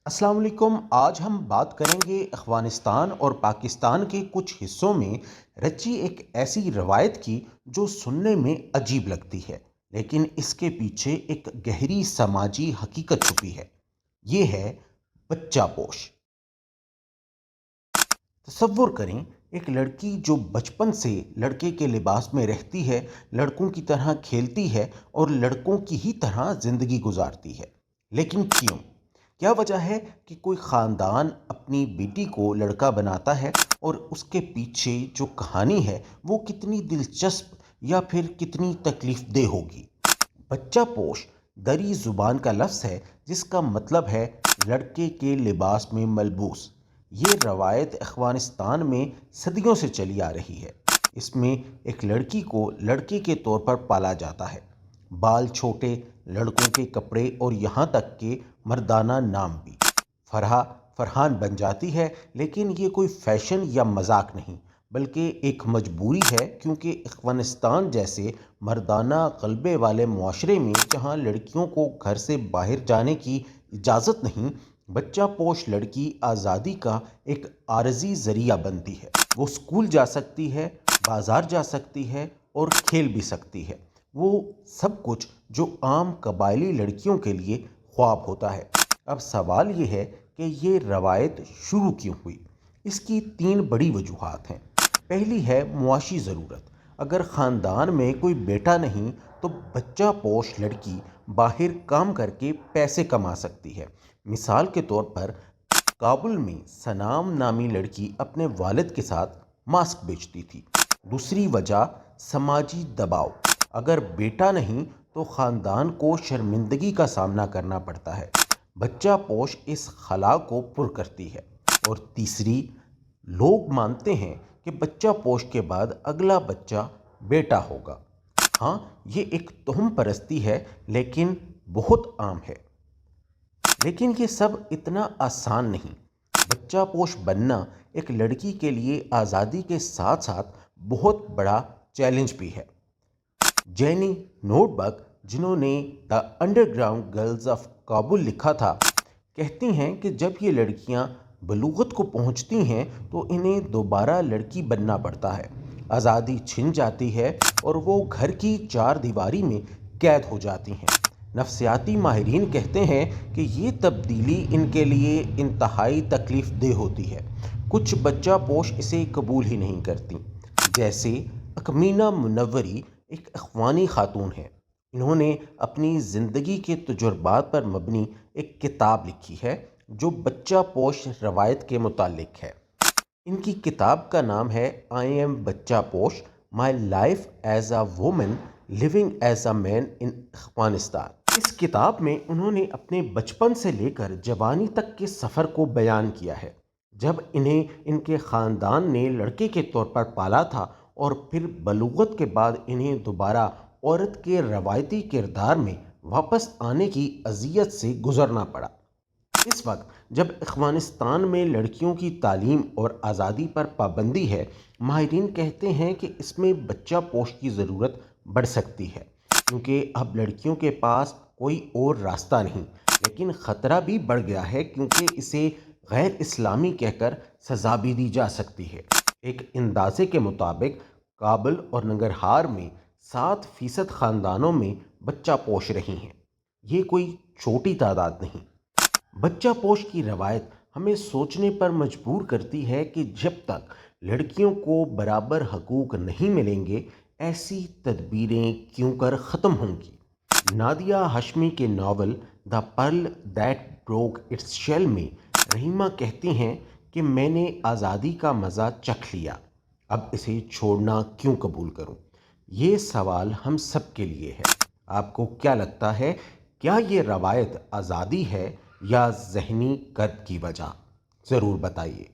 अस्सलाम वालेकुम। आज हम बात करेंगे अफ़गानिस्तान और पाकिस्तान के कुछ हिस्सों में रची एक ऐसी रवायत की जो सुनने में अजीब लगती है, लेकिन इसके पीछे एक गहरी समाजी हकीकत छुपी है। ये है बच्चा पोश। तसव्वुर करें, एक लड़की जो बचपन से लड़के के लिबास में रहती है, लड़कों की तरह खेलती है और लड़कों की ही तरह ज़िंदगी गुजारती है। लेकिन क्यों? क्या वजह है कि कोई ख़ानदान अपनी बेटी को लड़का बनाता है और उसके पीछे जो कहानी है वो कितनी दिलचस्प या फिर कितनी तकलीफ़देह होगी? बच्चा पोश दरी ज़ुबान का लफ्ज़ है जिसका मतलब है लड़के के लिबास में मलबूस। ये रवायत अफ़गानिस्तान में सदियों से चली आ रही है। इसमें एक लड़की को लड़के के तौर पर पाला जाता है। बाल छोटे, लड़कों के कपड़े और यहाँ तक कि मर्दाना नाम भी। फरहा फरहान बन जाती है, लेकिन ये कोई फ़ैशन या मजाक नहीं, बल्कि एक मजबूरी है, क्योंकि अफ़गानिस्तान जैसे मर्दाना ग़लबे वाले मुआशरे में जहाँ लड़कियों को घर से बाहर जाने की इजाज़त नहीं, बच्चा पोश लड़की आज़ादी का एक आरज़ी ज़रिया बनती है। वो स्कूल जा सकती है, बाज़ार जा सकती है और खेल भी सकती है। वो सब कुछ जो आम कबायली लड़कियों के लिए ख्वाब होता है। अब सवाल ये है कि ये रवायत शुरू क्यों हुई? इसकी तीन बड़ी वजूहात हैं। पहली है मुआशी ज़रूरत। अगर ख़ानदान में कोई बेटा नहीं तो बच्चा पोश लड़की बाहर काम करके पैसे कमा सकती है। मिसाल के तौर पर काबुल में सनाम नामी लड़की अपने वालिद के साथ मास्क बेचती थी। दूसरी वजह समाजी दबाव। अगर बेटा नहीं तो ख़ानदान को शर्मिंदगी का सामना करना पड़ता है। बच्चा पोश इस खला को पुर करती है। और तीसरी, लोग मानते हैं कि बच्चा पोश के बाद अगला बच्चा बेटा होगा। हाँ, ये एक तोहम परस्ती है, लेकिन बहुत आम है। लेकिन ये सब इतना आसान नहीं। बच्चा पोश बनना एक लड़की के लिए आज़ादी के साथ साथ बहुत बड़ा चैलेंज भी है। जेनी नोटबक, जिन्होंने the underground girls of Kabul लिखा था, कहती हैं कि जब ये लड़कियां बलूगत को पहुंचती हैं तो इन्हें दोबारा लड़की बनना पड़ता है। आज़ादी छिन जाती है और वो घर की चार दीवारी में कैद हो जाती हैं। नफ्सियाती माहिरीन कहते हैं कि ये तब्दीली इनके लिए इंतहाई तकलीफ़ देह होती है। कुछ बच्चा पोश इसे कबूल ही नहीं करती, जैसे अकमीना मुनव्वरी, एक अफ़गानी खातून है। इन्होंने अपनी ज़िंदगी के तजुर्बात पर मबनी एक किताब लिखी है जो बच्चा पोश रवायत के मुतालिक है। इनकी किताब का नाम है आई am Bacha Posh, my life as a woman living as a man in Afghanistan. इस किताब में उन्होंने अपने बचपन से लेकर जवानी तक के सफ़र को बयान किया है, जब इन्हें इनके ख़ानदान ने लड़के के तौर पर पाला था और फिर बलूगत के बाद इन्हें दोबारा औरत के रवायती किरदार में वापस आने की अजियत से गुज़रना पड़ा। इस वक्त जब अफ़गानिस्तान में लड़कियों की तालीम और आज़ादी पर पाबंदी है, माहिरीन कहते हैं कि इसमें बच्चा पोश की ज़रूरत बढ़ सकती है, क्योंकि अब लड़कियों के पास कोई और रास्ता नहीं। लेकिन ख़तरा भी बढ़ गया है, क्योंकि इसे गैर इस्लामी कहकर सज़ा भी दी जा सकती है। एक अंदाज़े के मुताबिक काबुल और नंगरहार में 7% ख़ानदानों में बच्चा पोश रही हैं। ये कोई छोटी तादाद नहीं। बच्चा पोश की रवायत हमें सोचने पर मजबूर करती है कि जब तक लड़कियों को बराबर हकूक़ नहीं मिलेंगे, ऐसी तदबीरें क्यों कर ख़त्म होंगी। नादिया हाशमी के novel the pearl that broke its shell में रहीमा कहती हैं कि मैंने आज़ादी का मज़ा चख लिया, अब इसे छोड़ना क्यों कबूल करूं। ये सवाल हम सब के लिए है। आपको क्या लगता है, क्या ये रवायत आज़ादी है या ज़हनी कर्ब की वजह? ज़रूर बताइए।